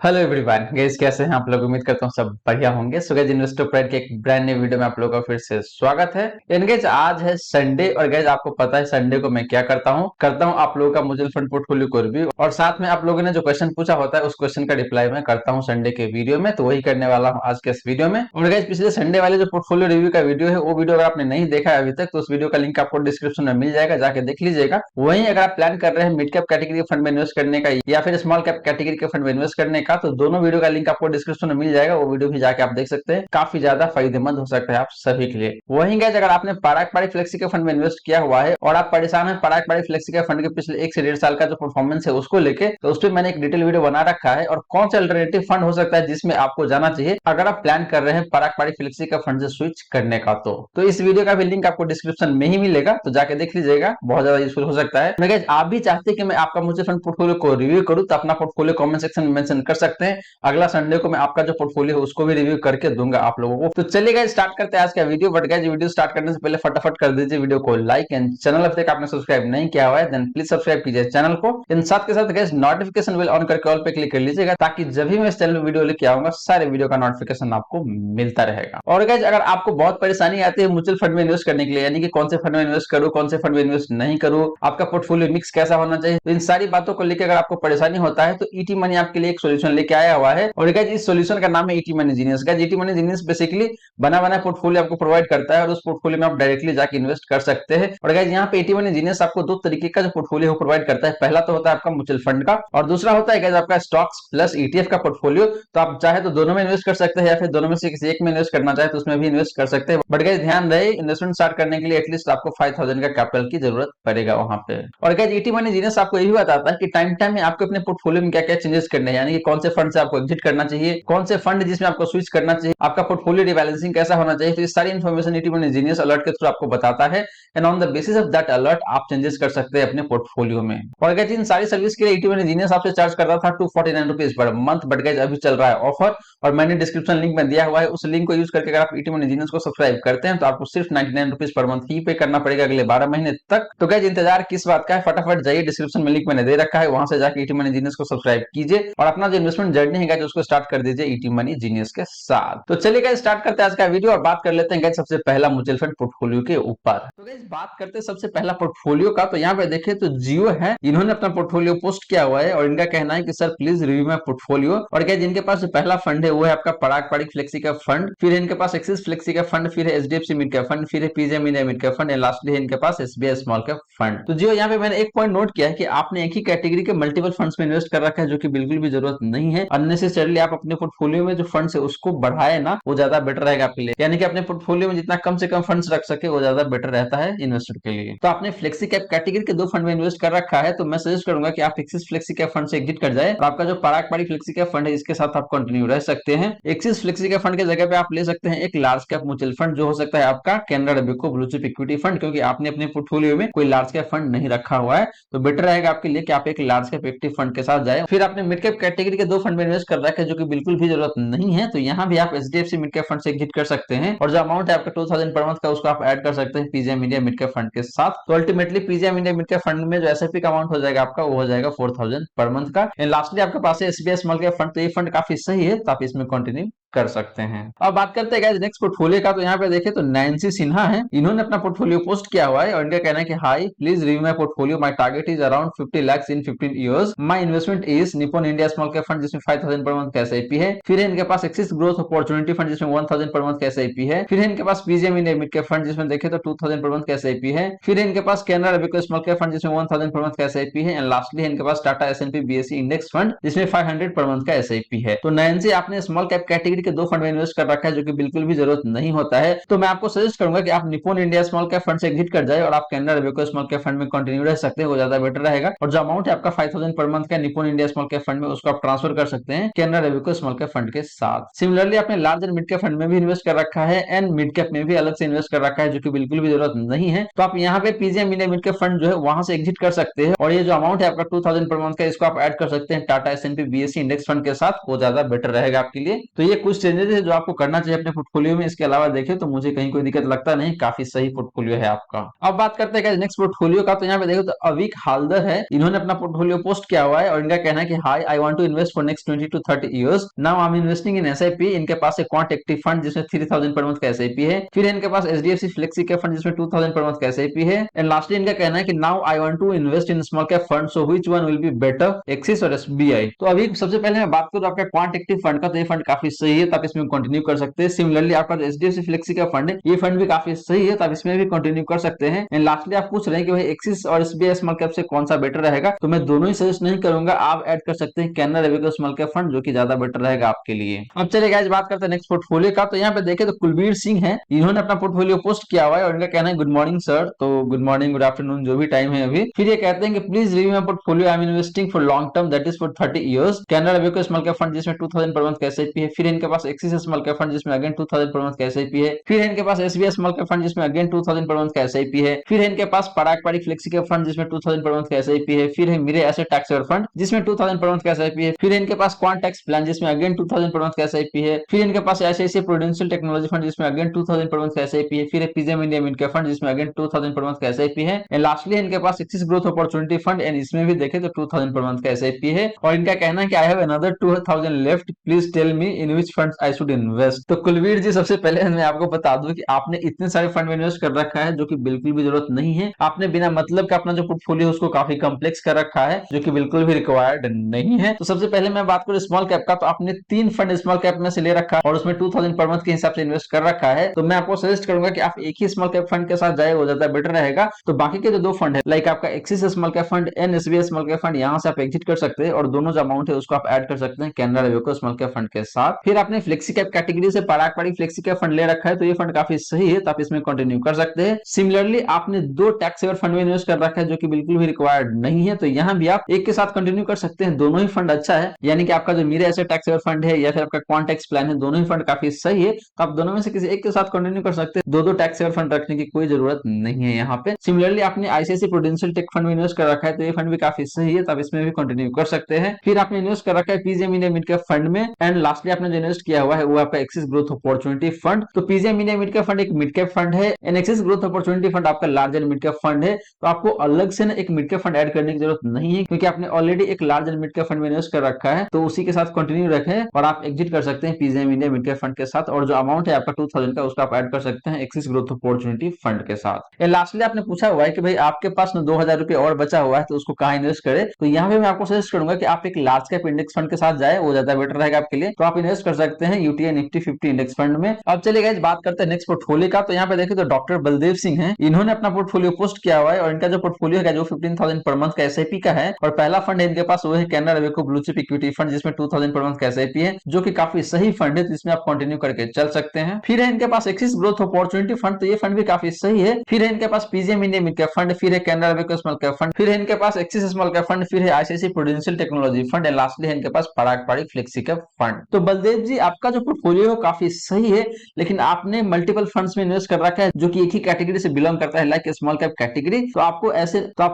Hello everyone guys, कैसे हैं आप लोग। उम्मीद करता हूँ सब बढ़िया होंगे। सो गाइस, इन्वेस्टर प्राइड के एक ब्रांड न्यू वीडियो में आप लोगों का फिर से स्वागत है। एंड गाइस, आज है संडे और गाइस आपको पता है संडे को मैं क्या करता हूँ आप लोगों का म्यूचुअल फंड पोर्टफोलियो को रिव्यू, और साथ में आप लोगों ने जो क्वेश्चन पूछा होता है उस क्वेश्चन का रिप्लाई मैं करता हूँ संडे के वीडियो में। तो वही करने वाला हूँ आज के इस वीडियो में। और गाइस, पिछले संडे वाले जो पोर्टफोलियो रिव्यू का वीडियो है वो वीडियो अगर आपने नहीं देखा है अभी तक तो उस वीडियो का लिंक आपको डिस्क्रिप्शन में मिल जाएगा, जाके देख लीजिएगा। वहीं अगर आप प्लान कर रहे हैं मिड कैप कैटेगरी के फंड में इन्वेस्ट करने का या फिर स्मॉल कैप कैटेगरी के फंड में इन्वेस्ट करने का, तो दोनों वीडियो का लिंक आपको डिस्क्रिप्शन में मिल जाएगा। वो वीडियो भी जाके आप देख सकते हैं, काफी ज्यादा फायदेमंद हो सकता है आप सभी के लिए। वहीं गाइस, अगर आपने पराग पाड़ी फ्लेक्सी के फंड में इन्वेस्ट किया हुआ है और आप परेशान हैं पराग पाड़ी फ्लेक्सी के फंड के पिछले 1 से 1.5 साल का जो परफॉर्मेंस है उसको लेके, तो उस पर मैंने एक डिटेल वीडियो बना रखा है। और कौन सा अल्टरनेटिव फंड हो सकता है जिसमें आपको जाना चाहिए अगर आप प्लान कर रहे हैं पराग पाड़ी फ्लेक्सी का फंड से स्विच करने का, तो इस वीडियो का भी लिंक आपको डिस्क्रिप्शन में ही मिलेगा, तो जाके देख लीजिएगा, बहुत ज्यादा यूजफुल हो सकता है। गाइस, आप भी चाहते हैं कि मैं आपका म्यूचुअल फंड पोर्टफोलियो को रिव्यू करूं तो अपना पोर्टफोलियो कमेंट सेक्शन में मेंशन कर सकते हैं। अगला संडे को मैं आपका जो पोर्टफोलियो है उसको भी रिव्यू करके दूंगा आप लोगों को। तो चलिए गाइस, स्टार्ट करते हैं आज का video. But guys, video start करने से पहले फटाफट कर दीजिए वीडियो को लाइक, एंड चैनल अब तक आपने सब्सक्राइब नहीं किया हुआ है देन प्लीज सब्सक्राइब कीजिए चैनल को। इन साथ के साथ गाइस नोटिफिकेशन बेल ऑन करके ऑल पे क्लिक कर लीजिएगा, ताकि जब भी मैं इस चैनल में वीडियो लेके आऊंगा सारे वीडियो का नोटिफिकेशन आपको मिलता रहेगा। और गाइस, अगर आपको बहुत परेशानी आती है म्यूचुअल फंड में इन्वेस्ट करने के लिए, यानी कि कौन से फंड में इन्वेस्ट करूं, कौन से फंड में इन्वेस्ट नहीं करूं, आपका पोर्टफोलियो मिक्स कैसा होना चाहिए, तो इन सारी बातों को लेकर अगर आपको परेशानी होता है तो ईटी मनी आपके लिए एक सोल्यूशन लेके आया हुआ है। और गाइस, इस सोल्यूशन का नाम है ET money genius. Guys, ET money genius basically बना बना पोर्टफोलियो आपको प्रोवाइड करता है और उस पोर्टफोलियो में आप डायरेक्टली जाके इन्वेस्ट कर सकते हैं। और गाइस, यहाँ पे ईटी मनी जीनियस आपको दो तरीके का जो पोर्टफोलियो प्रोवाइड करता है। पहला तो होता है आपका म्यूचुअल फंड का, और दूसरा होता है गाइस आपका स्टॉक्स प्लस ईटीएफ का पोर्टफोलियो। तो आप चाहे तो दोनों में इन्वेस्ट कर सकते हैं या फिर दोनों में से किसी एक में इन्वेस्ट करना चाहे तो उसमें भी इन्वेस्ट कर सकते हैं। बट गाइस, ध्यान रहे इन्वेस्टमेंट स्टार्ट करने के लिए एटलीस्ट आपको 5000 का कैपिटल की जरूरत पड़ेगा वहां पे। और गाइस, ईटी मनी जीनियस आपको ये भी बताता है कि टाइम टाइम में आपको अपने पोर्टफोलियो में क्या क्या चेंजेस करने हैं, यानी कि कौन से फंड से आपको एग्जिट करना चाहिए, कौन से फंड जिसमें आपको स्विच करना चाहिए, आपका पोर्टफोलियो रिबैलेंसिंग कैसा होना चाहिए। तो ये सारी information ET money genius alert के थ्रू आपको बताता है, and on the basis of that alert आप चेंजेस कर सकते हैं अपने पोर्टफोलियो में। और गाइस, इन सारी सर्विस के लिए ईटी मनी जीनियस आपसे चार्ज कर रहा था 249 rupees per month, but guys अभी चल रहा है ऑफर, और मैंने डिस्क्रिप्शन लिंक में दिया हुआ है। उस लिंक को यूज करके अगर आप ईटी मनी जीनियस को सब्सक्राइब करते हैं तो आपको सिर्फ 99 रुपीज पर मंथ ही पे करना पड़ेगा अगले 12 महीने तक। तो गाइस, इंतजार किस बात का है, फटाफट जाइए, डिस्क्रिप्शन में लिंक मैंने दे रखा है, वहां से जाकर ईटी मनी जीनियस को सब्सक्राइब कीजिए और अपना जो इन्वेस्टमेंट जर्नी है गाइस उसको स्टार्ट कर दीजिए ईटी मनी जीनियस के साथ। तो चलिए गाइस, स्टार्ट करते हैं आज का वीडियो और बात कर लेते हैं गाइस सबसे पहला म्यूचुअल फंड पोर्टफोलियो के ऊपर। तो गाइस, बात करते हैं सबसे पहला पोर्टफोलियो का। तो यहाँ पे देखें तो जियो है, इन्होंने अपना पोर्टफोलियो पोस्ट किया हुआ है और इनका कहना है कि sir please review my portfolio. और गाइस, जिनके पास जो पहला फंड है वो है आपका पराग पाड़ी फ्लेक्सी का फंड, फिर इनके पास एक्सिस फ्लेक्सी का फंड, फिर है एचडीएफसी मिड कैप फंड, फिर है पीजेएम India mid cap fund, and lastly है इनके पास एसबीआई स्मॉल कैप फंड। तो जियो, यहाँ पे मैंने एक पॉइंट नोट किया है कि आपने एक ही कैटेगरी के मल्टीपल फंड्स में इन्वेस्ट कर रखा है, जो कि बिल्कुल भी जरूरत नहीं है। अननेसेसरली आप अपने पोर्टफोलियो में जो फंड्स है उसको बढ़ाए ना, वो ज्यादा बेटर रहेगा आपके लिए। यानी कि अपने पोर्टफोलियो में जितना कम से कम फंड्स रख सके वो ज्यादा बेटर रहता है इन्वेस्टर के लिए। तो आपने फ्लेक्सी कैप कैटेगरी के दो फंड में इन्वेस्ट कर रखा है, तो मैं सजेस्ट करूंगा कि आप एक्सिस फ्लेक्सी कैप फंड से एग्जिट कर जाए और आपका जो पराग पाड़ी फ्लेक्सी कैप फंड है इसके साथ आप कंटिन्यू रह सकते हैं। एक्सिस फ्लेक्सी कैप फंड के जगह पे आप ले सकते हैं एक लार्ज कैप म्यूचुअल फंड, जो हो सकता है आपका कैनरा डब्ल्यूको ब्लू चिप इक्विटी फंड, क्योंकि आपने अपने पोर्टफोलियो में कोई लार्ज कैप फंड नहीं रखा हुआ है। तो बेटर रहेगा आपके लिए कि आप एक लार्ज कैप एक्टिव फंड के साथ जाए। फिर आपने मिड कैप कैटेगरी के दो फंड में इन्वेस्ट कर रखा है जो कि बिल्कुल भी जरूरत नहीं है, तो यहाँ भी आप एचडीएफसी मिड कैप फंड से एग्जिट कर सकते हैं और जो अमाउंट है आपका 2000 पर मंथ का उसको आप ऐड कर सकते हैं PGM India mid cap fund के साथ। तो ultimately PGM India mid cap fund में जो एसआईपी का अमाउंट हो जाएगा आपका वो हो जाएगा 4000 पर मंथ का। एंड लास्टली आपके पास है एसबीआई स्मॉल कैप फंड, तो ये फंड काफी सही है, तो आप इसमें कंटिन्यू कर सकते हैं। अब बात करते हैं गाइस नेक्स्ट पोर्टफोलियो का। तो यहाँ पे देखें तो नैन्सी सिन्हा है, इन्होंने अपना पोर्टफोलियो पोस्ट किया हुआ है और इनका कहना है कि hi please review my portfolio, my target is around 50 lakhs in 15 years, my investment is Nippon India small cap fund जिसमें 5000 पर मंथ का एसआईपी है, फिर है इनके पास एक्सिस ग्रोथ अपॉर्चुनिटी फंड जिसमें 1000 पर मंथ का एसआईपी है, फिर है इनके पास PGM India mid cap fund जिसमें देखें तो 2000 पर मंथ का एसआईपी है, फिर है इनके पास कैनरा डब्ल्यूको स्मॉल कैप फंड जिसमें 1000 पर मंथ का एसआईपी है, एंड लास्टली है इनके पास Tata SNP BSE index fund जिसमें 500 पर मंथ का एसआईपी है। तो नैन्सी, आपने स्मॉल कैप कैटेगरी के दो फंड में इन्वेस्ट कर रखा है जो कि बिल्कुल भी जरूरत नहीं होता है, तो मैं आपको सजेस्ट करूंगा कि आप Nippon India small cap fund से एग्जिट कर जाए और आप कैनरा डब्ल्यूको स्मॉल कैप फंड में कंटिन्यू रह सकते हैं, वो ज्यादा बेटर रहेगा। और जो अमाउंट है आपका 5000 पर मंथ का Nippon India small cap fund में उसको आप ट्रांसफर कर सकते हैं कैनरा डब्ल्यूको स्मॉल कैप फंड के साथ। सिमिलरली आपने large and mid cap fund में भी इन्वेस्ट कर रखा है एंड मिड कैप में भी अलग से इन्वेस्ट कर रखा है जो कि बिल्कुल भी जरूरत नहीं है, तो आप यहाँ पे PGM India mid cap fund जो है वहां से एग्जिट कर सकते हैं और ये जो अमाउंट है आपका 2000 पर मंथ का इसको आप ऐड कर सकते हैं Tata SNP BSE index fund के साथ, वो ज्यादा बेटर रहेगा आपके लिए। तो ये कुछ कुछ चेंजेस है जो आपको करना चाहिए अपने पोर्टफोलियो में। इसके अलावा देखें तो मुझे कहीं कोई दिक्कत लगता नहीं, काफी सही पोर्टफोलियो है आपका। अब बात करते हैं नेक्स्ट पोर्टफोलियो का। तो यहाँ पे देखो तो अवीक हालदर है, इन्होंने अपना पोर्टफोलियो पोस्ट किया हुआ है और इनका कहना है कि hi I want to invest for next 20 to 30 years, now I am investing in SIP. इनके पास एक क्वांट एक्टिव फंड जिसमें 3000 पर मंथ का एसआईपी है। फिर इनके पास एचडीएफसी फ्लेक्सी कैप फंड जिसमें 2000 पर मंथ का एसआईपी है। एंड लास्टली इनका कहना है कि now I want to invest in small cap fund, so which one will be better, Axis और एसबीआई। तो अभी सबसे पहले मैं बात करूं आपका क्वांट एक्टिव फंड का, तो ये फंड काफी सही है, तो आप इसमें कंटिन्यू कर सकते हैं। सिमिलरली आपका जो एचडीएफसी फ्लेक्सी का फंड है, ये फंड भी काफी सही है, तो आप इसमें भी कंटिन्यू कर सकते हैं। एंड लास्टली आप पूछ रहे हैं कि भाई एक्सिस और एसबीआई स्मॉल कैप से कौन सा बेटर रहेगा, तो मैं दोनों ही सजेस्ट नहीं करूंगा, आप ऐड कर सकते हैं Canara Robeco small cap fund, जो कि ज्यादा बेटर रहेगा आपके लिए। अब चलिए गाइस बात करते हैं नेक्स्ट पोर्टफोलियो का। तो यहाँ पे देखें तो कुलबीर सिंह है, इन्होंने अपना पोर्टफोलियो पोस्ट किया हुआ है और इनका कहना है गुड मॉर्निंग सर, तो गुड मॉर्निंग गुड आफ्टरनून जो भी टाइम है अभी। फिर ये कहते हैं कि please review my portfolio, I am investing for long term that is for 30 years, Canara Robeco small cap fund जिसमें 2000 पर मंथ का एसआईपी है। फिर इनके पास एक्सिस स्मॉल कैप फंड जिसमें अगेन 2000 पर मंथ का एसआईपी है। फिर इनके पास एसबीआई स्मॉल कैप फंड जिसमें अगेन 2000 पर मंथ का एसआईपी है। फिर इनके पास Parag Parikh flexi cap fund जिसमें 2000 पर मंथ का एसआईपी है। फिर है मेरे एसेट टैक्स सेवर फंड जिसमें 2000 पर मंथ का एसआईपी है। फिर इनके पास क्वांट टैक्स प्लान जिसमें अगेन 2000 पर मंथ का एसआईपी है। फिर इनके पास आईसीआईसीआई प्रूडेंशियल टेक्नोलॉजी फंड जिसमें अगेन 2000 पर मंथ का एसआईपी है। फिर PGM India mid cap fund जिसमें अगेन 2000 पर मंथ का एसआईपी है। एंड लास्टली इनके पास Axis growth opportunity fund, and इसमें भी देखें तो 2000 पर मंथ का एसआईपी है। और इनका कहना है कि I have another 2000 left, please tell me in which funds I should invest. तो कुलवीर जी सबसे पहले मैं आपको बता दूं कि आपने इतने सारे फंड में इन्वेस्ट कर रखा है जो कि बिल्कुल भी जरूरत नहीं है। आपने बिना मतलब का अपना जो पोर्टफोलियो है उसको काफी कॉम्प्लेक्स कर रखा है, जो कि बिल्कुल भी रिक्वायर्ड नहीं है। तो सबसे पहले मैं बात करूं स्मॉल कैप का, तो आपने 3 फंड स्मॉल कैप में से ले रखा है और उसमें 2000 पर मंथ के हिसाब से इन्वेस्ट कर रखा है। तो मैं आपको सजेस्ट करूंगा कि आप एक ही स्मॉल कैप फंड के साथ जाए, वो ज्यादा बेटर रहेगा। तो बाकी के जो 2 फंड है लाइक आपका axis small cap fund and SBI small cap fund, यहाँ से आप एग्जिट कर सकते हैं और दोनों जो अमाउंट है उसको आप ऐड कर सकते हैं Canara Robeco small cap fund के साथ। फिर आपने फ्लेक्सी कैप कैटेगरी से पराग पारिक फ्लेक्सी कैप फंड ले रखा है, तो ये फंड काफी सही है, तो आप इसमें कंटिन्यू कर सकते हैं। सिमिलरली आपने 2 टैक्स सेवर फंड में इन्वेस्ट कर रखा है जो कि बिल्कुल भी रिक्वायर्ड नहीं है, तो यहाँ भी आप एक के साथ कंटिन्यू कर सकते हैं। दोनों ही फंड अच्छा है, यानी कि आपका जो मेरे ऐसे टैक्स सेवर फंड है या फिर आपका क्वांटेक्स प्लान है, दोनों ही फंड काफी सही है, तो आप दोनों में से किसी एक के साथ कंटिन्यू कर सकते हैं। 2 टैक्स सेवर फंड रखने की कोई जरूरत नहीं है यहाँ पे। सिमिलरली आपने आईसीआईसीआई प्रूडेंशियल टेक फंड में इन्वेस्ट कर रखा है, तो ये फंड भी काफी सही है, तो आप इसमें भी कंटिन्यू कर सकते हैं। फिर आपने इन्वेस्ट कर रखा है PGM India mid cap fund में, एंड लास्टली आपने जो इन्वेस्ट किया हुआ है वो आपका एक्सिस ग्रोथ अपॉर्चुनिटी फंड। तो PGM India mid cap fund एक मिड कैप फंड है and Axis growth opportunity fund आपका large and mid cap fund है। तो आपको अलग से ना एक मिड कैप फंड ऐड करने की जरूरत नहीं है, क्योंकि आपने ऑलरेडी एक large and mid cap fund में इन्वेस्ट कर रखा है, तो उसी के साथ कंटिन्यू रखें और आप एग्जिट कर सकते हैं PGM India mid cap fund के साथ, और जो अमाउंट है आपका 2000 का उसका आप ऐड कर सकते हैं एक्सिस ग्रोथ अपॉर्चुनिटी फंड के साथ। एंड लास्टली आपने पूछा हुआ है कि भाई आपके पास ना 2000 रुपए और बचा हुआ है तो उसको कहाँ इन्वेस्ट करें, तो यहाँ पे मैं आपको सजेस्ट करूंगा कि आप एक लार्ज कैप इंडेक्स फंड के साथ जाए, वो ज्यादा बेटर रहेगा आपके लिए। तो आप इन्वेस्ट कर सकते हैं यूटीआई निफ्टी 50 इंडेक्स फंड में। अब चलिए गाइस बात करते हैं नेक्स्ट पोर्टफोलियो का। तो यहाँ पे देखिए तो डॉक्टर बलदेव सिंह है, इन्होंने अपना पोर्टफोलियो पोस्ट किया हुआ है और इनका जो पोर्टफोलियो है जो 15,000 पर मंथ का एसआईपी का है, और पहला फंड है इनके पास वो है Canara Robeco blue chip equity fund जिसमें 2000 पर मंथ का एसआईपी है, जो कि काफी सही फंड है, जिसमें आप कंटिन्यू करके चल सकते हैं। फिर है इनके पास एक्सिस ग्रोथ अपॉर्चुनिटी फंड, तो ये फंड भी काफी सही है। फिर है इनके पास PGM India mid cap fund, फिर है Canara Robeco small cap fund, फिर है इनके पास एक्सिस स्मॉल कैप फंड, फिर है ICICI Prudential technology fund, and lastly है इनके पास Parag Parikh flexi cap fund. तो बलदेव जी आपका जो पोर्टफोलियो है काफी सही है, लेकिन आपने मल्टीपल फंड्स में इन्वेस्ट कर रखा है जो कि एक ही कैटेगरी से बिलोंग करता है, लाइक स्मॉल कैप कैटेगरी। तो आपको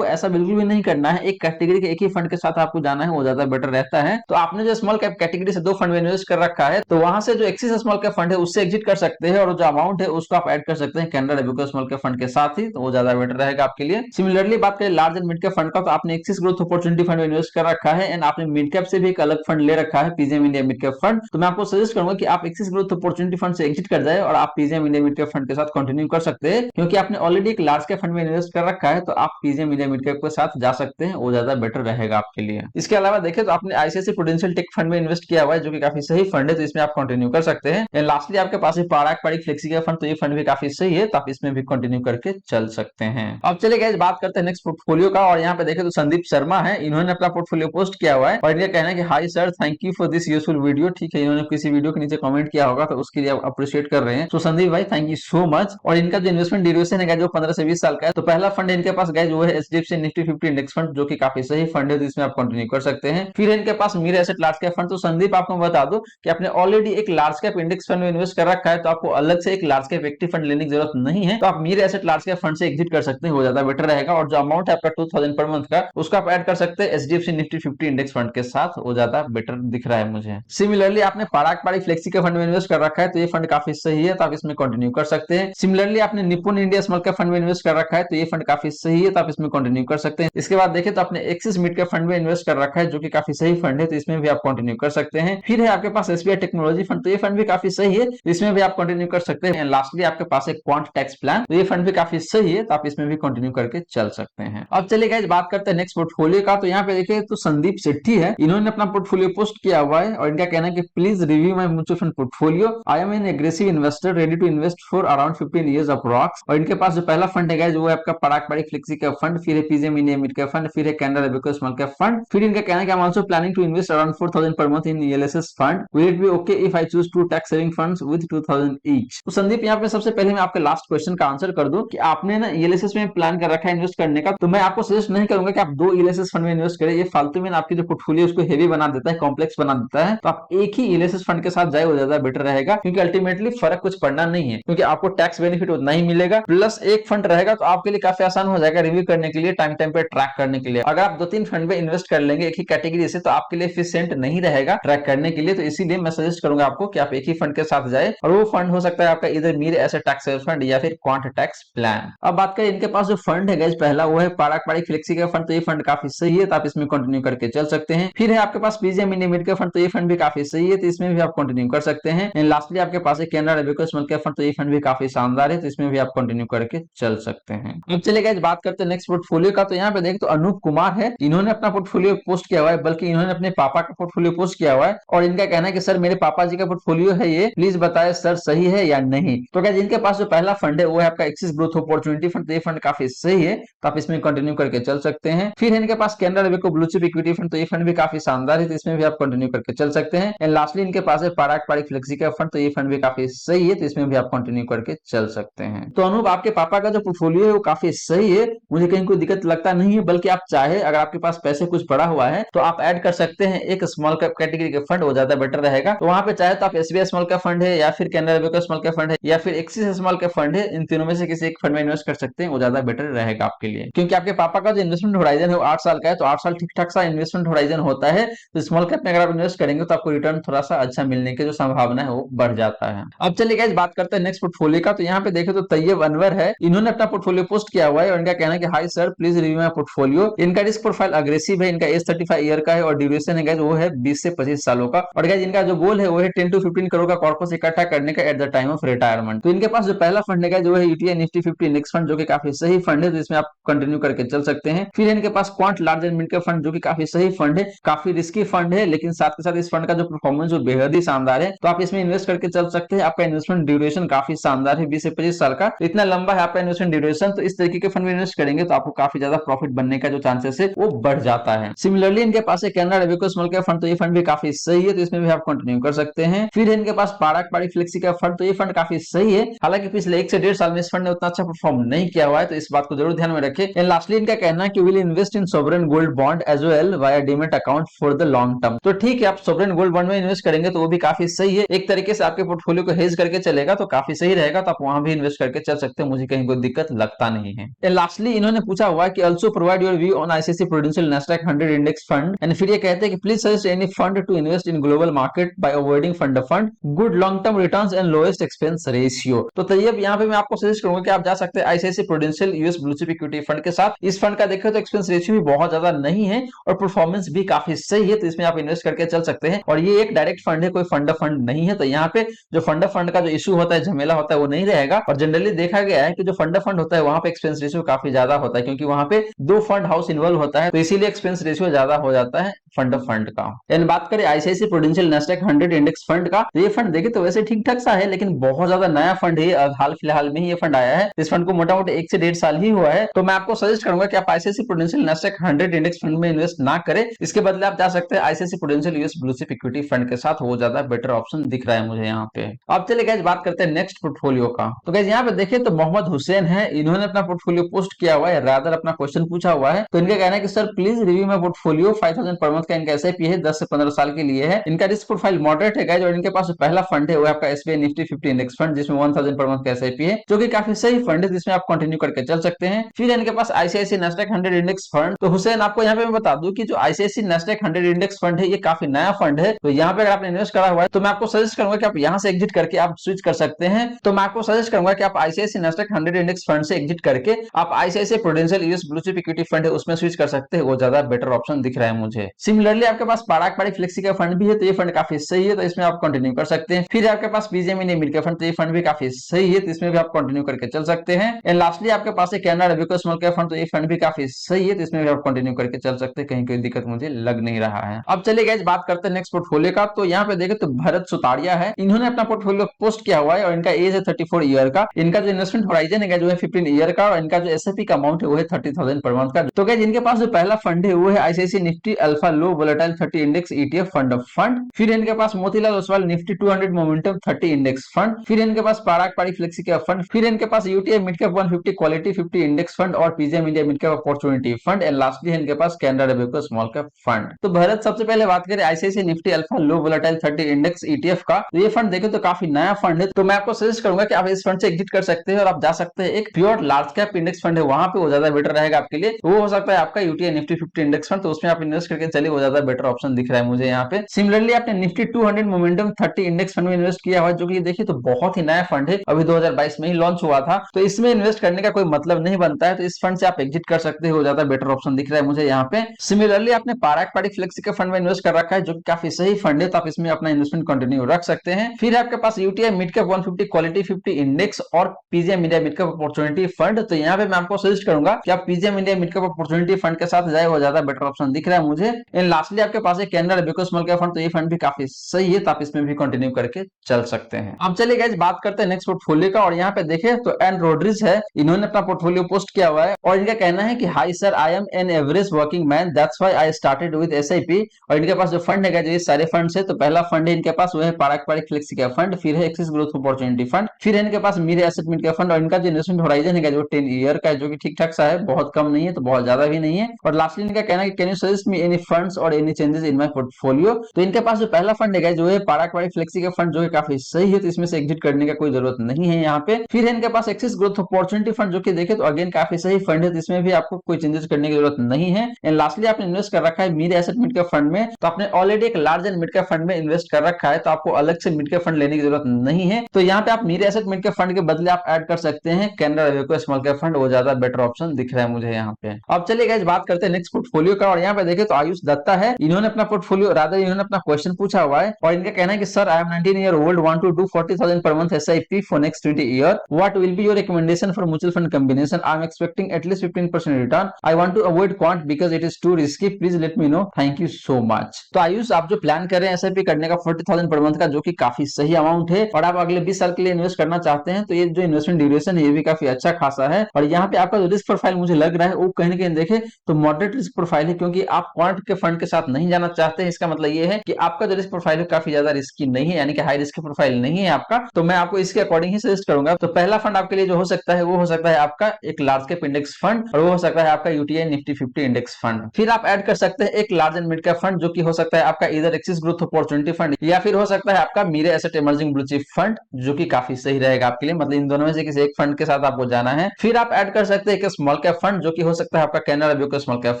ऐसा बिल्कुल भी नहीं करना है, एक कैटेगरी के एक ही फंड के साथ आपको जाना है, वो ज्यादा बेटर रहता है। तो आपने जो स्मॉल कैप कैटेगरी से 2 फंड में इन्वेस्ट कर रखा है, तो वहां से जो एक्सिस स्मॉल कैप फंड है उससे एग्जिट कर सकते हैं, और जो अमाउंट है उसको आप ऐड कर सकते हैं Canara Robeco small cap fund के साथ ही, तो वो ज्यादा बेटर रहेगा आपके लिए। सिमिलरली बात करें large and mid cap fund का, तो आपने एक्सिस ग्रोथ अपॉर्चुनिटी फंड में इन्वेस्ट कर रखा है एंड आपने मिड कैप से भी एक अलग फंड ले रखा है PGM India mid cap fund. तो मैं आपको सजेस्ट करूंगा कि आप एक्सिस ग्रोथ अपॉर्चुनिटी फंड से एग्जिट कर जाए और आप PGIM India mid cap fund के साथ कंटिन्यू कर सकते हैं, क्योंकि आपने ऑलरेडी एक लार्ज कैप फंड में इन्वेस्ट कर रखा है, तो आप पीजीएम इंडिया मिड कैप के साथ जा सकते हैं, वो ज्यादा बेटर रहेगा आपके लिए। इसके अलावा देखें तो आपने आईसीआईसीआई प्रूडेंशियल टेक फंड में इन्वेस्ट किया हुआ है जो कि काफी सही फंड है, तो इसमें आप कंटिन्यू कर सकते हैं। एंड लास्टली आपके पास है पराग पारिक फ्लेक्सी कैप फंड, तो ये फंड भी काफी सही है, तो आप इसमें भी कंटिन्यू करके चल सकते हैं। अब चलिए गाइस बात करते हैं नेक्स्ट पोर्टफोलियो का, और यहाँ पे देखें तो संदीप शर्मा है, इन्होंने अपना पोर्टफोलियो पोस्ट किया हुआ है और इनका कहना है कि high sir thank you for this useful video. ठीक है, इन्होंने किसी वीडियो के नीचे कमेंट किया होगा तो उसके लिए आप अप्रिशिएट कर रहे हैं, तो संदीप भाई थैंक यू सो मच। और इनका जो इन्वेस्टमेंट ड्यूरेशन है जो 15 से 20 साल का है, तो पहला फंड इनके पास गाइस वो है एचडीएफसी निफ्टी 50 इंडेक्स फंड, जो कि काफी सही फंड है, तो इसमें आप कंटिन्यू कर सकते हैं। फिर इनके पास मेरे एसेट लार्ज कैप फंड, तो संदीप आपको बता दो कि आपने ऑलरेडी एक लार्ज कैप इंडेक्स फंड में इन्वेस्ट कर रखा है, तो आपको अलग से एक लार्ज कैप एक्टिव फंड लेने की जरूरत नहीं है, तो आप मेरे एसेट लार्ज कैप फंड से एग्जिट कर सकते हैं, वो ज्यादा बेटर रहेगा। और जो अमाउंट है आपका 2000 पर मंथ का, उसको आप ऐड कर सकते हैं एचडीएफसी निफ्टी 50 इंडेक्स फंड के साथ, वो ज्यादा बेटर दिख रहा है मुझे। सिमिलरली आपने पारंपरिक फ्लेक्सी के फंड में इन्वेस्ट कर रखा है तो ये फंड काफी सही है, तो आप इसमें कंटिन्यू कर सकते हैं। सिमिलरली आपने निपुण इंडिया स्मॉल कैप फंड में इन्वेस्ट कर रखा है तो ये फंड काफी सही है, तो आप इसमें कंटिन्यू कर सकते हैं। इसके बाद देखें तो आपने एक्सिस मिड कैप फंड में इन्वेस्ट कर रखा है जो कि काफी सही फंड है, तो इसमें भी आप कंटिन्यू कर सकते हैं। फिर है आपके पास एसबीआई टेक्नोलॉजी फंड, तो ये फंड भी काफी सही है, इसमें भी आप कंटिन्यू कर सकते हैं। लास्टली आपके पास एक क्वांट टैक्स प्लान, तो ये फंड भी काफी सही है, तो आप इसमें भी कंटिन्यू करके चल सकते हैं। अब चलिए गाइस बात करते हैं नेक्स्ट पोर्टफोलियो का। तो यहाँ पे देखिए तो संदीप सेट्टी है, इन्होंने अपना पोर्टफोलियो पोस्ट किया हुआ है और इनका कहना है कि please review my mutual fund portfolio, I am an aggressive investor ready to invest for around 15 years approx. और इनके पास जो पहला फंड है वो है आपका पराग पाड़ी फ्लेक्सी का फंड, फिर है पीजेएम इंडिया मिड कैप फंड, फिर है Canara Robeco small cap fund. फिर इनका कहना है कि I am also planning to invest around 4000 per month in ELSS fund, will it be okay if I choose two tax saving funds with 2000 each. तो संदीप यहाँ पे सबसे पहले मैं आपके लास्ट क्वेश्चन का आंसर कर दूं कि आपने ना ईएलएसएस में प्लान कर रखा है इन्वेस्ट करने का, तो मैं आपको सजेस्ट नहीं करूंगा कि आप 2 ईएलएसएस फंड में इन्वेस्ट करें, ये फालतू में आपकी जो पोर्टफोलियो उसको हेवी बना देता है, कॉम्प्लेक्स बना देता है। तो आप एक ही ईएलएसएस फंड के साथ जाए, वो ज्यादा बेटर रहेगा, क्योंकि अल्टीमेटली फर्क कुछ पड़ना नहीं है, क्योंकि आपको टैक्स बेनिफिट उतना ही मिलेगा, प्लस एक फंड रहेगा तो आपके लिए काफी आसान हो जाएगा रिव्यू करने के लिए, टाइम टाइम पे ट्रैक करने के लिए। अगर आप 2-3 फंड में इन्वेस्ट कर लेंगे एक ही कैटेगरी से, तो आपके लिए एफिशिएंट नहीं रहेगा ट्रैक करने के लिए। तो इसीलिए मैं सजेस्ट करूंगा आपको कि आप एक ही फंड के साथ जाए, और वो फंड हो सकता है आपका इधर मीर एसेट टैक्स फंड या फिर क्वांट टैक्स प्लान। अब बात करें इनके पास जो फंड है गाइस, पहला वो है पराग पाड़ी फ्लेक्सी का फंड, तो ये फंड काफी सही है, तो आप इसमें कंटिन्यू करके चल सकते हैं। फिर है आपके पास पीजीएम इंडिया मिड का फंड, तो ये फंड भी काफी सही है, तो इसमें भी आप कंटिन्यू कर सकते हैं। एंड लास्टली आपके पास है Canara Robeco small cap fund, तो ये फंड भी काफी शानदार है, तो इसमें भी आप कंटिन्यू करके चल सकते हैं। अब चलिए गाइस बात करते हैं नेक्स्ट पोर्टफोलियो का। तो यहाँ पे देख तो अनूप कुमार है, इन्होंने अपना पोर्टफोलियो पोस्ट किया हुआ है, बल्कि इन्होंने अपने पापा का पोर्टफोलियो पोस्ट किया हुआ है, और इनका कहना है कि सर मेरे पापा जी का पोर्टफोलियो है ये, प्लीज बताएं सर सही है या नहीं। तो गाइस इनके पास जो पहला फंड है वो है आपका एक्सिस ग्रोथ अपॉर्चुनिटी फंड, तो ये फंड काफी सही है, तो आप इसमें कंटिन्यू करके चल सकते हैं। फिर इनके पास Canara Robeco blue chip equity fund, तो ये फंड भी काफी शानदार है, तो इसमें भी आप कंटिन्यू करके चल सकते हैं। एंड लास्टली इनके पास है पराग पाड़ी फ्लेक्सी का फंड, तो ये फंड भी काफी सही है, तो इसमें भी आप कंटिन्यू करके चल सकते हैं। तो अनूप आपके पापा का जो पोर्टफोलियो है वो काफी सही है, मुझे कहीं कोई दिक्कत लगता नहीं है, बल्कि आप चाहे अगर आपके पास पैसे कुछ पड़ा हुआ है तो आप ऐड कर सकते हैं एक स्मॉल कैप कैटेगरी के फंड, वो ज्यादा बेटर रहेगा। तो वहां पे चाहे तो आप एसबीआई स्मॉल कैप फंड है या फिर Canara Robeco small cap fund है या फिर एक्सिस स्मॉल कैप फंड है, इन तीनों में से किसी एक फंड में इन्वेस्ट कर सकते हैं, वो ज्यादा बेटर रहेगा आपके लिए। क्योंकि आपके पापा का जो इन्वेस्टमेंट होराइजन है वो 8 साल का है, तो 8 साल ठीक ठाक सा इन्वेस्टमेंट होराइजन होता है, तो स्मॉल कैप में अगर आप इन्वेस्ट करेंगे तो आपको रिटर्न थोड़ा सा अच्छा मिलने की जो संभावना है वो बढ़ जाता है। अब चलिए गाइस बात करते हैं नेक्स्ट पोर्टफोलियो का। तो यहाँ पे देखे तो तैयब अनवर है, इन्होंने अपना पोर्टफोलियो पोस्ट किया हुआ है, और इनका कहना है कि high sir please review my portfolio. इनका रिस्क प्रोफाइल अग्रेसिव है, इनका एज 35 ईयर का है, और ड्यूरेशन है गाइस वो है 20 से 25 सालों का, और गाइस इनका जो गोल है वो है 10 to 15 करोड़ का कॉर्पस इकट्ठा करने का at the time of retirement. तो इनके पास जो पहला फंड है जो है यूटीआई निफ्टी 50 इंडेक्स फंड, जो कि काफी सही फंड है, तो इसमें आप कंटिन्यू करके चल सकते हैं। फिर इनके पास quant large and mid cap fund, जो कि काफी सही फंड है, काफी रिस्की फंड है, लेकिन साथ के साथ इस फंड का जो परफॉर्मेंस जो बेहद ही शानदार है, तो आप इसमें इन्वेस्ट करके चल सकते हैं। आपका इन्वेस्टमेंट ड्यूरेशन काफी शानदार है, 20 से 25 साल का, तो इतना लंबा है आपका इन्वेस्टमेंट ड्यूरेशन, तो इस तरीके के फंड में इन्वेस्ट करेंगे तो आपको काफी ज्यादा प्रॉफिट बनने का जो चांसेस है वो बढ़ जाता है। सिमिलरली इनके पास है Canara Robeco small cap fund, तो ये फंड भी काफी सही है, तो इसमें भी आप कंटिन्यू कर सकते हैं। फिर इनके पास पराग पाड़ी फ्लेक्सी का फंड, तो ये फंड काफी सही है, हालांकि पिछले 1 से 1.5 साल में इस फंड ने उतना अच्छा परफॉर्म नहीं किया हुआ है, तो इस बात को जरूर ध्यान में रखें। एंड लास्टली इनका कहना है कि will invest in sovereign gold bond as well via demat account for the long term. तो ठीक है, आप सोवरेन गोल्ड बॉन्ड में इन्वेस्ट करेंगे तो वो भी काफी सही है, एक तरीके से आपके पोर्टफोलियो को हेज करके चलेगा, तो काफी सही रहेगा, तो आप वहां भी इन्वेस्ट करके चल सकते हैं, मुझे कहीं कोई दिक्कत लगता नहीं है। एंड लास्टली इन्होंने पूछा हुआ है कि also provide your view on ICICI Prudential Nasdaq 100 index fund, and फिर ये कहते हैं कि please suggest any fund to invest in global market by avoiding fund fund, good long term returns and lowest expense ratio. तो तैयब यहाँ पे मैं आपको सजेस्ट करूंगा कि आप जा सकते हैं ICICI prudential US blue chip equity fund के साथ। इस फंड का देखें तो एक्सपेंस रेशियो भी बहुत ज्यादा नहीं है और परफॉर्मेंस भी काफी सही है, तो इसमें आप इन्वेस्ट करके चल सकते हैं। और ये एक डायरेक्ट फंड है, कोई फंड फंड नहीं है, तो यहाँ पे जो फंड का जो इशू होता है, झमेला होता है, वो नहीं रहेगा। और जनरली देखा गया है कि जो फंड होता है वहां पे एक्सपेंस रेशियो काफी ज्यादा होता है, क्योंकि वहां पे 2 फंड हाउस इन्वॉल्व होता है, तो इसीलिए एक्सपेंस रेशियो ज्यादा हो जाता है फंड का। एंड बात करें ICICI Prudential Nasdaq 100 index fund का, तो ये फंड देखे तो वैसे ठीक ठाक सा है, लेकिन बहुत ज्यादा नया फंड है, हाल फिलहाल में ही ये फंड आया है। इस फंड को मोटा मोटी 1 से 1.5 साल ही हुआ है, तो मैं आपको सजेस्ट करूंगा कि आप ICICI Prudential Nasdaq 100 index fund में इन्वेस्ट ना करें, इसके बदले आप जा सकते हैं ICICI prudential US blue chip equity fund के साथ, वो ज्यादा बेटर ऑप्शन दिख रहा है मुझे यहाँ पे। अब चलिए गाइस बात करते हैं नेक्स्ट पोर्टफोलियो का। तो गाइस यहाँ पे देखिए तो मोहम्मद हुसैन है, इन्होंने अपना पोर्टफोलियो पोस्ट किया हुआ है, रादर अपना क्वेश्चन पूछा हुआ है। तो इनका कहना है कि sir please review my portfolio, 5000 पर मंथ का इनका एसआईपी है, 10 से 15 साल के लिए है। इनका रिस्क प्रोफाइल मॉडरेट है गाइस, और इनके पास पहला फंड है वो आपका एसबीआई निफ्टी 50 इंडेक्स फंड, जिसमें 1000 पर मंथ का एसआईपी है, जो कि काफी सही फंड है, जिसमें आप कंटिन्यू करके चल सकते हैं। फिर इनके पास आईसीआईसीआई नैस्डैक 100 इंडेक्स फंड। तो हुसैन आपको यहाँ पे मैं बता दूं कि जो आईसीआईसीआई नैस्डैक 100 इंडेक्स फंड है ये काफी नया फंड है, तो यहाँ पे अगर आपने इन्वेस्ट करा हुआ है तो मैं आपको सजेस्ट करूंगा कि आप यहाँ से एग्जिट करके आप स्विच कर सकते हैं। तो मैं आपको सजेस्ट करूंगा कि आप आईसीआईसीआई नेस्डैक 100 इंडेक्स फंड से एग्जिट करके आप ICICI prudential US blue chip equity fund है उसमें स्विच कर सकते हैं, वो ज्यादा बेटर ऑप्शन दिख रहा है मुझे। सिमिलरली आपके पास पाराक पाड़ी फ्लेक्सी का फंड भी है, तो ये फंड काफी सही है, तो इसमें आप कंटिन्यू कर सकते हैं। फिर आपके पास PGM India mid cap fund, तो ये फंड भी काफी सही है, तो इसमें भी आप कंटिन्यू करके चल सकते हैं। एंड लास्टली आपके पास है Canara Robeco small cap fund, तो ये फंड भी काफी सही है, तो इसमें भी आप कंटिन्यू करके चल सकते हैं, कहीं कोई दिक्कत मुझे लग नहीं रहा है। अब चलिए गाइस बात करते हैं नेक्स्ट पोर्टफोलियो का। तो यहाँ पे देखें तो भरत सुतारिया है, इन्होंने अपना पोर्टफोलियो पोस्ट किया हुआ है और इनका एज है 34 ईयर का। इनका जो इन्वेस्टमेंट होराइजन है जो है 15 ईयर का, और इनका जो एसआईपी का अमाउंट है वो है 30,000 पर मंथ का। तो गाइस इनके पास जो पहला फंड है वो है ICICI Nifty alpha low volatile 30 index ETF fund of fund. फिर इनके पास Motilal Oswal Nifty 200 momentum 30 index fund. फिर इनके पास पाराक पाड़ी फ्लेक्सी कैप फंड। फिर इनके पास UTI mid cap 150 quality 50 index fund और PGIM India mid cap opportunity fund. And lastly इनके पास Canara Robeco small cap fund. तो भरत सबसे पहले बात करें ICICI Nifty alpha low volatile 30 index ETF का, तो ये फंड देखें तो काफी नया फंड है, तो मैं आपको सजेस्ट करूंगा कि आप इस फंड से एग्जिट कर सकते हैं और आप जा सकते हैं एक pure large cap index fund है वहां पे, वो ज्यादा बेटर रहेगा आपके लिए। वो हो सकता है आपका यूटीआई निफ्टी 50 इंडेक्स फंड, तो उसमें आप इन्वेस्ट करके चलिए, वो ज्यादा बेटर ऑप्शन दिख रहा है मुझे यहाँ पे। सिमिलरली आपने निफ्टी 200 मोमेंटम 30 इंडेक्स फंड में इन्वेस्ट किया हुआ, जो कि देखिए तो बहुत ही नया फंड है, अभी 2022 में ही लॉन्च हुआ था, तो इसमें इन्वेस्ट करने का कोई मतलब नहीं बनता है, तो इस फंड से आप एग्जिट कर सकते हो, ज्यादा बेटर ऑप्शन दिख रहा है मुझे यहाँ पे। सिमिलरली आपने पाराक पाड़ी फ्लेक्सी के फंड में इन्वेस्ट कर रखा है, जो काफी सही फंड है, तो आप इसमें अपना इन्वेस्टमेंट कंटिन्यू रख सकते हैं। फिर आपके पास UTI mid cap 150 quality 50 index और PGIM India mid cap opportunity fund, तो यहाँ पे मैं आपको सजेस्ट करूंगा कि आप PGIM India mid cap opportunity fund के साथ जाए, वो ज्यादा बेटर ऑप्शन दिख रहा है मुझे। एंड लास्टली आपके पास है Canara Robeco small cap fund, तो ये फंड भी काफी सही है, तो आप इसमें भी कंटिन्यू करके चल सकते हैं। अब चलिए गाइस बात करते हैं नेक्स्ट पोर्टफोलियो का, और यहाँ पे देखें तो एन रोड्रिज है, इन्होंने अपना पोर्टफोलियो पोस्ट किया हुआ है और इनका कहना है कि high sir I am an average working man that's why I started with SIP. और इनके पास जो फंड है ये सारे फंड है, तो पहला फंड है इनके पास वो है पाराक पाड़ी फ्लेक्सी कैप फंड, फिर है एक्सिस ग्रोथ अपॉर्चुनिटी फंड, फिर है इनके पास मीरे एसेट मिड कैप फंड, और इनका जो इन्वेस्टमेंट होराइजन है जो 10 ईयर का है, जो कि ठीक ठाक सा है, बहुत कम नहीं है तो बहुत ज्यादा भी नहीं है। और लास्टली इनका कहना है कि can you suggest me any funds और any changes in my portfolio. तो इनके पास जो पहला फंड है जो है पाराक पाड़ी फ्लेक्सी का फंड, जो कि काफी सही है, तो इसमें से एग्जिट करने का कोई जरूरत नहीं है यहाँ पे। फिर है इनके पास एक्सिस ग्रोथ अपॉर्चुनिटी फंड, जो कि देखे तो अगेन काफी सही फंड है, तो इसमें भी आपको कोई चेंजेस करने की जरूरत नहीं है। एंड लास्टली आपने इन्वेस्ट कर रखा है मीरे एसेट मिड कैप फंड में, तो आपने ऑलरेडी एक large and mid cap fund में इन्वेस्ट कर रखा है, तो आपको अलग से मिड कैप फंड लेने की जरूरत नहीं है। तो यहाँ पे आप मीरे एसेट मिड कैप फंड के बदले आप ऐड कर सकते हैं Canara Robeco small cap fund, वो ज्यादा बेटर ऑप्शन दिख रहा है मुझे यहाँ पे। अब चलिए गाइस बात करते हैं नेक्स्ट पोर्टफोलियो का, और यहाँ पे देखें तो आयुष दत्ता है, इन्होंने अपना पोर्टफोलियो रादर इन्होंने अपना क्वेश्चन पूछा हुआ है, और इनका कहना है कि sir I am 19 year old want to do 40,000 per month SIP for next 20 year. What will be your recommendation for mutual fund combination? I am expecting at least 15% return. I want to avoid quant because it is too risky. Please let me know. Thank you so much. तो आयुष आप जो plan कर रहे हैं SIP करने का 40,000 पर month का, जो कि काफी सही अमाउंट है, और आप अगले 20 साल के लिए इन्वेस्ट करना चाहते हैं, तो ये जो इन्वेस्टमेंट ड्यूरेशन है ये भी काफी अच्छा खासा है। और यहाँ पे आपका जो रिस्क प्रोफाइल मुझे लग रहा है वो कहीं ना कहीं देखे तो मॉडरेट रिस्क प्रोफाइल है, क्योंकि आप क्वांट के फंड के साथ नहीं जाना चाहते हैं। इसका मतलब ये है कि आपका जो रिस्क प्रोफाइल है काफी ज्यादा रिस्की नहीं है, यानी कि हाई रिस्क प्रोफाइल नहीं है आपका। तो मैं आपको इसके अकॉर्डिंग ही सजेस्ट करूंगा। तो पहला फंड आपके लिए जो हो सकता है वो हो सकता है आपका एक लार्ज कैप इंडेक्स फंड, और वो हो सकता है आपका यूटीआई निफ्टी 50 इंडेक्स फंड। फिर आप ऐड कर सकते हैं एक large and mid cap fund, जो कि हो सकता है आपका इधर एक्सिस ग्रोथ अपॉर्चुनिटी फंड, या फिर हो सकता है आपका Mirae asset emerging blue chip fund, जो कि काफी सही रहेगा आपके लिए। मतलब इन दोनों में से किसी एक फंड के साथ आपको जाना है। फिर आप ऐड कर सकते हैं एक स्मॉल कैप फंड, जो कि हो सकता है आपका Canara Robeco small cap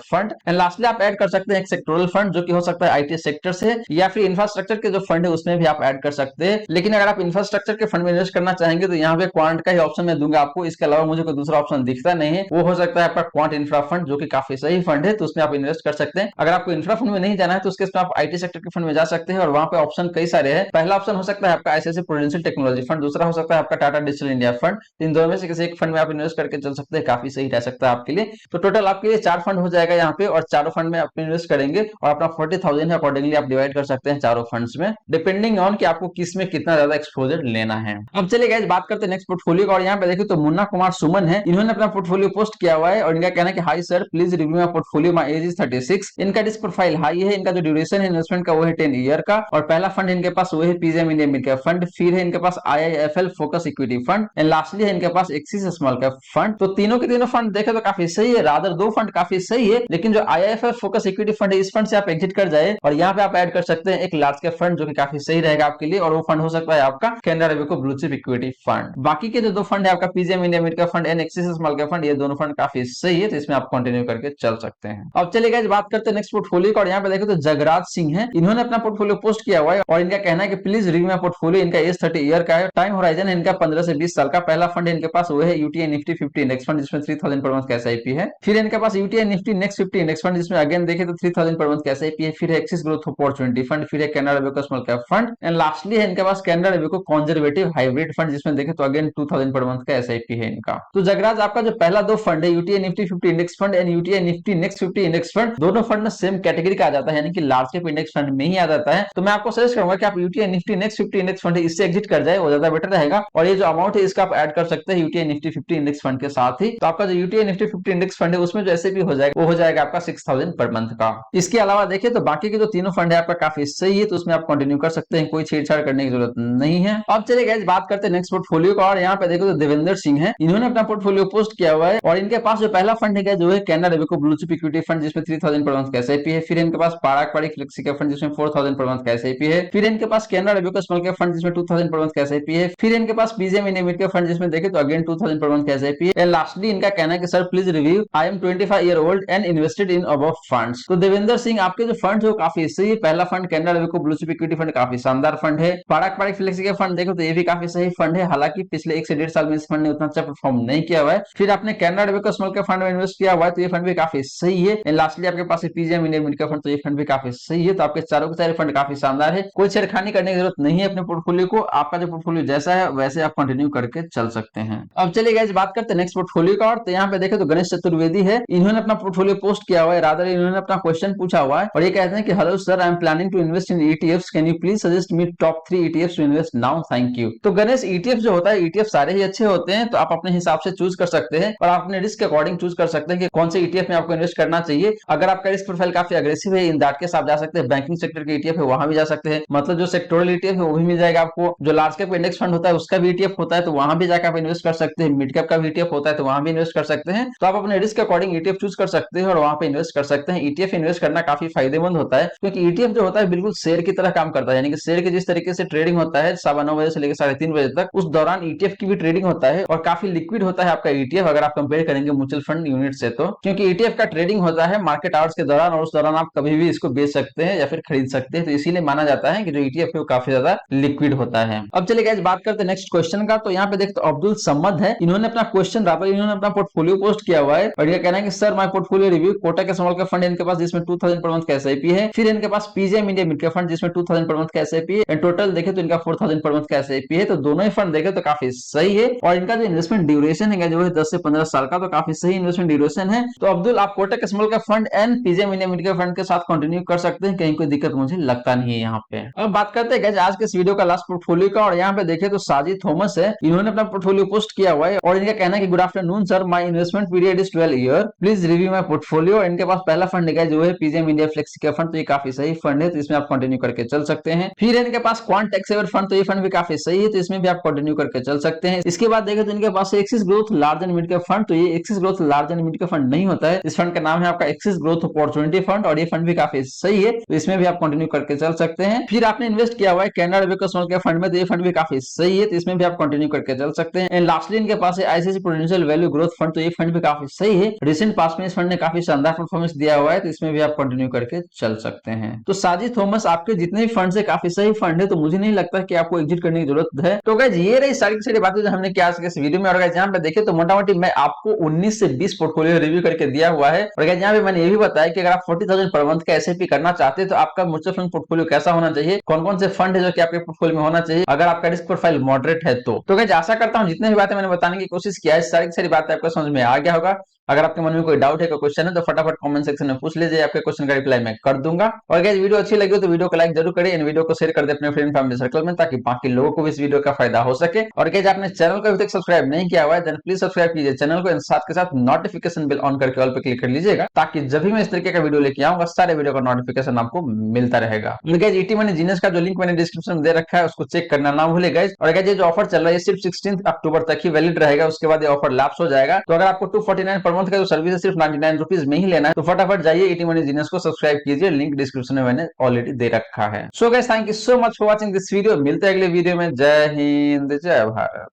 fund. And lastly आप ऐड कर सकते हैं एक सेक्टोरल फंड, जो कि हो सकता है आईटी सेक्टर से, या फिर इंफ्रास्ट्रक्चर के जो फंड है उसमें भी आप ऐड कर सकते हैं। लेकिन अगर आप इंफ्रास्ट्रक्चर के फंड में इन्वेस्ट करना चाहेंगे तो यहाँ पे क्वांट का ही ऑप्शन मैं दूंगा आपको, इसके अलावा मुझे कोई दूसरा ऑप्शन दिखता नहीं है। वो हो सकता है आपका क्वांट इंफ्रा फंड, जो कि काफी सही फंड है, तो उसमें आप इन्वेस्ट कर सकते हैं। अगर आपको इंफ्रा फंड में नहीं जाना है तो उसके आप आईटी सेक्टर के फंड में जा सकते हैं, और वहां पे ऑप्शन कई सारे हैं। पहला ऑप्शन हो सकता है आपका आईसीआईसीआई प्रूडेंशियल टेक्नोलॉजी फंड, दूसरा हो सकता है आपका टाटा डिजिटल इंडिया फंड। इन दोनों में से किसी एक फंड में आप इन्वेस्ट करके चल सकते हैं, काफी सही रह सकता है आपके लिए। तो टोटल आपके लिए 4 फंड हो जाएगा यहाँ पे, और चारों फंड में आप इन्वेस्ट करेंगे और अपना 40,000 है अकॉर्डिंगली आप डिवाइड कर सकते हैं चारों फंड्स में, डिपेंडिंग ऑन कि आपको किस में कितना ज्यादा एक्सपोजर लेना है। अब चलिए गाइस बात करते हैं नेक्स्ट पोर्टफोलियो का, और यहाँ पे देखिए तो मुन्ना कुमार सुमन है, इन्होंने अपना पोर्टफोलियो पोस्ट किया हुआ है, और इनका कहना है कि high sir please review my portfolio, my age is 36। इनका रिस्क प्रोफाइल हाई है, इनका जो ड्यूरेशन है इन्वेस्टमेंट का वो है 10 ईयर का, और पहला फंड इनके पास वो है PGM India mid cap fund, फिर है इनके पास IIFL focus equity fund, and lastly है इनके पास एक्सिस स्मॉल कैप फंड। तो तीनों के तीनों फंड देखे तो काफी सही है, रादर 2 फंड काफी सही है, लेकिन जो आईआईएफएल फोकस इक्विटी फंड है इस फंड से आप एग्जिट कर जाए, और यहाँ पे आप ऐड कर सकते हैं एक लार्ज कैप फंड, जो कि काफी सही रहेगा आपके लिए, और वो फंड हो सकता है आपका Canara Robeco blue chip equity fund. बाकी के जो 2 फंड है आपका PGIM India mid cap fund and Axis small cap fund, ये दोनों फंड काफी सही है, तो इसमें आप कंटिन्यू करके चल सकते हैं। अब चलिए गाइस बात करते हैं नेक्स्ट पोर्टफोलियो का, और यहाँ पे देखो तो जगराज सिंह है, इन्होंने अपना पोर्टफोलियो पोर्टफोलियो पोस्ट किया हुआ है और इनका कहना है कि प्लीज रिव्यू माय पोर्टफोलियो। इनका एज 30 ईयर का है, टाइम होराइजन है इनका 15 से 20 साल का। पहला फंड इनके पास वो है यूटीआई निफ्टी 50 इंडेक्स फंड जिसमें 3000 पर मंथ का एसआईपी है। फिर इनके पास UTI Nifty next 50 index fund जिसमें अगेन देखे तो 3000 पर मंथ का एसआईपी है। फिर है एक्सिस ग्रोथ अपॉर्चुनिटी फंड, फिर है Canara Robeco small cap fund and lastly है इनके पास Canara Robeco conservative hybrid fund जिसमें देखे तो अगेन 2000 पर मंथ का एसआईपी है इनका। तो जगराज आपका जो पहला दो फंड है UTI Nifty 50 index fund and UTI Nifty next 50 index fund, दोनों फंड में सेम कैटेगरी का आ जाता है यानी कि लार्ज कैप इंडेक्स फंड में ही आ जाता है। तो मैं आपको सजेस्ट करूंगा कि आप UTI Nifty next 50 index fund इससे एग्जिट कर जाए, वो ज्यादा बेटर रहेगा। और ये जो अमाउंट है इसका आप ऐड कर सकते हैं यूटीआई निफ्टी 50 इंडेक्स फंड के साथ ही। तो आपका जो यूटीआई निफ्टी 50 इंडेक्स फंड है उसमें जो एसआईपी हो जाएगा वो हो जाएगा आपका 6000 पर मंथ का। इसके अलावा देखिए तो बाकी के जो तीनों फंड है आपका काफी सही है, तो उसमें आप कंटिन्यू कर सकते हैं, कोई छेड़छाड़ करने की जरूरत नहीं है। अब चलिए गाइस बात करते हैं नेक्स्ट पोर्टफोलियो का। और यहाँ पे देखो तो देवेंद्र सिंह है, इन्होंने अपना पोर्टफोलियो पोस्ट किया हुआ है और इनके पास जो पहला फंड है जो है Canara Robeco blue chip equity fund जिसमें 3000 पर मंथ का एसआईपी है। फिर इनके पास पाराक पाड़ी फ्लेक्सी कैप फंड जिसमें 4000 पर मंथ का एसआईपी है। फिर इनके पास Canara Robeco small cap fund जिसमें 2000 पर मंथ का एसआईपी है। फिर इनके पास PGM India mid cap fund जिसमें देखे तो अगेन 2000 पर मंथ का एसआईपी है। एंड लास्टली इनका कहना है कि sir please review, I am 25 year old and invested in above funds. तो देवेंद्र सिंह आपके जो फंड है काफी सही है। पहला fund Canara Robeco blue chip equity fund काफी शानदार फंड है। पाराक पाड़ी फ्लेक्सी कैप फंड देखो तो ये भी काफी सही फंड है, हालांकि पिछले 1 से 1.5 साल में इस फंड ने उतना अच्छा परफॉर्म नहीं किया हुआ है। फिर आपने Canara Robeco small cap fund में इन्वेस्ट किया हुआ है तो ये फंड भी काफी सही है। एंड लास्टली आपके पास PGM India mid cap fund, तो ये फंड भी काफी सही है। तो आपके चारों के सारे फंड काफी शानदार है, कोई छेड़खानी करने की जरूरत नहीं है अपने पोर्टफोलियो को। आपका जो पोर्टफोलियो जैसा है वैसे आप कंटिन्यू करके चल सकते हैं। अब चलिए गाइस बात करते हैं नेक्स्ट पोर्टफोलियो का। और तो यहाँ पे देखे तो गणेश चतुर्वेदी है, इन्होंने अपना पोर्टफोलियो पोस्ट किया हुआ है, रादर इन्होंने अपना क्वेश्चन पूछा हुआ है और ये कहते हैं कि hello sir, I am planning to invest in ETFs, can you please suggest me top 3 ETFs to invest now, thank you. तो गणेश ईटीएफ जो होता है, ईटीएफ सारे ही अच्छे होते हैं, तो आप अपने हिसाब से चूज कर सकते हैं और आप अपने रिस्क के अकॉर्डिंग चूज कर सकते हैं कि कौन से ईटीएफ में आपको इन्वेस्ट करना चाहिए। अगर आपका रिस्क प्रोफाइल काफी अग्रेसिव है इन दैट केस आप जा सकते हैं बैंकिंग सेक्टर के ईटीएफ है वहां भी जा सकते हैं, मतलब जो सेक्टोरल ईटीएफ है वो भी मिल जाएगा आपको। जो लार्ज कैप इंडेक्स फंड होता है उसका भी ईटीएफ होता है तो वहां भी जाकर आप इन्वेस्ट कर सकते हैं। मिड कैप का भी ईटीएफ होता है तो वहां भी इन्वेस्ट कर सकते हैं। तो आप अपने रिस्क के अकॉर्डिंग ईटीएफ चूज कर सकते हैं और वहां पे इन्वेस्ट कर सकते हैं। ईटीएफ इन्वेस्ट करना काफी फायदेमंद होता है क्योंकि ईटीएफ जो होता है बिल्कुल शेयर की तरह काम करता है, यानी कि शेयर के जिस तरीके से ट्रेडिंग होता है 9:15 बजे से लेकर 3:30 बजे तक, उस दौरान ईटीएफ की भी ट्रेडिंग होता है और काफी लिक्विड होता है आपका ईटीएफ अगर आप कंपेयर करेंगे म्यूचुअल फंड यूनिट से। तो क्योंकि ईटीएफ का ट्रेडिंग होता है मार्केट आवर्स के दौरान और उस दौरान आप कभी भी इसको बेच सकते हैं या फिर खरीद सकते हैं, तो इसीलिए माना जाता है कि जो ईटीएफ है वो काफी ज्यादा लिक्विड होता है। अब चलिए गाइस बात करते हैं नेक्स्ट क्वेश्चन का। तो यहाँ पे देखते अब्दुल समद है, इन्होंने अपना क्वेश्चन रादर इन्होंने अपना पोर्टफोलियो पोस्ट किया हुआ है और ये कहना है कि sir my portfolio review, Kotak के स्मॉल कैप फंड इनके पास जिसमें 2000 पर मंथ का एसआईपी है। फिर इनके पास PGM India mid cap fund जिसमें 2000 पर मंथ का एसआईपी है। टोटल देखे तो इनका 4000 पर मंथ का एसआईपी है। तो दोनों ही फंड देखे तो काफी सही है और इनका जो इन्वेस्टमेंट ड्यूरेशन है जो है 10 से 15 साल का, तो काफी सही इन्वेस्टमेंट ड्यूरेशन है। तो अब्दुल आप Kotak small cap fund and PGM India mid cap fund के साथ कंटिन्यू कर सकते हैं, कहीं कोई दिक्कत मुझे लगता नहीं है यहाँ पे। अब बात करते हैं आज के इस वीडियो का लास्ट पोर्टफोलियो का। और यहाँ पे देखे तो साजिद थॉमस है, इन्होंने अपना पोर्टफोलियो पोस्ट किया हुआ है और इनका कहना है कि good afternoon sir, my investment period is 12 year, please review my portfolio. इनके पास पहला फंड है जो है PGM India flexi cap fund, तो ये काफी सही फंड है, तो इसमें आप कंटिन्यू करके चल सकते हैं। फिर इनके पास क्वांट टेक सेवर फंड, तो ये फंड भी काफी सही है, तो इसमें भी आप कंटिन्यू करके चल सकते हैं। इसके बाद देखें तो इनके पास Axis growth large and mid cap fund, तो ये Axis growth large and mid cap fund नहीं होता है, इस फंड का नाम है आपका एक्सिस ग्रोथ अपॉर्चुनिटी फंड और ये फंड भी काफी सही है, तो इसमें भी आप कंटिन्यू करके चल सकते हैं। फिर आपने इन्वेस्ट किया हुआ है Canara Robeco small cap fund में, तो ये फंड भी काफी सही है, तो इसमें भी आप कंटिन्यू करके चल सकते हैं। एंड लास्टली इनके पास है ICICI Prudential value growth fund, तो ये फंड भी काफी सही है, रिसेंट पास्ट में इस फंड ने काफी शानदार परफॉर्मेंस दिया हुआ है, तो इसमें भी आप कंटिन्यू करके चल सकते हैं। तो साजिद थॉमस आपके जितने भी फंड है काफी सही फंड है, तो मुझे नहीं लगता कि आपको एग्जिट करने की जरूरत है। तो गाइस ये रही सारी की सारी बातें जो हमने किया आज के इस वीडियो में। और गाइस यहाँ पे देखे तो मोटामोटी मैं आपको 19 से 20 पोर्टफोलियो रिव्यू करके दिया हुआ है। और गाइस यहाँ पे मैंने ये भी बताया कि अगर आप 40,000 पर मंथ का एसआईपी करना चाहते हैं तो आपका म्यूचुअल फंड पोर्टफोलियो कैसा होना चाहिए, कौन कौन से फंड है जो कि आपके पोर्टफोलियो में होना चाहिए अगर आपका रिस्क प्रोफाइल मॉडरेट है। तो गाइस आशा करता हूँ जितने भी बातें मैंने बताने की कोशिश किया है सारी की सारी बातें आपको समझ में आ गया होगा। अगर आपके मन में कोई डाउट है, कोई क्वेश्चन है तो फटाफट कमेंट सेक्शन में पूछ लीजिए, आपके क्वेश्चन का रिप्लाई मैं कर दूंगा। और गाइस वीडियो अच्छी लगी हो तो वीडियो को लाइक जरूर करें, इन वीडियो को शेयर कर दे अपने फ्रेंड फैमिली सर्कल में ताकि बाकी लोगों को भी इस वीडियो का फायदा हो सके। और गाइस आपने चैनल को अभी तक सब्सक्राइब नहीं किया हुआ है देन प्लीज सब्सक्राइब कीजिए चैनल को, साथ के साथ नोटिफिकेशन बेल ऑन करके ऑल पे क्लिक कर लीजिएगा ताकि जब भी मैं इस तरीके का वीडियो लेके आऊंगा सारे वीडियो का नोटिफिकेशन आपको मिलता रहेगा। गाइस ईटी मनी जीनियस का जो लिंक मैंने डिस्क्रिप्शन में दे रखा है उसको चेक करना ना भूले गाइस। और गाइस ये जो ऑफर चल रहा है सिर्फ 16 अक्टूबर तक ही वैलिड रहेगा, उसके बाद ये ऑफर लैप्स हो जाएगा। तो अगर आपको 249 पर मंथ का जो सर्विस है सिर्फ 99 रुपीज में ही लेना है तो फटाफट जाइए ईटी मनी जीनियस को सब्सक्राइब कीजिए, लिंक डिस्क्रिप्शन में मैंने ऑलरेडी दे रखा है। So guys thank you so much for watching this video, मिलते हैं अगले वीडियो में। जय हिंद जय भारत।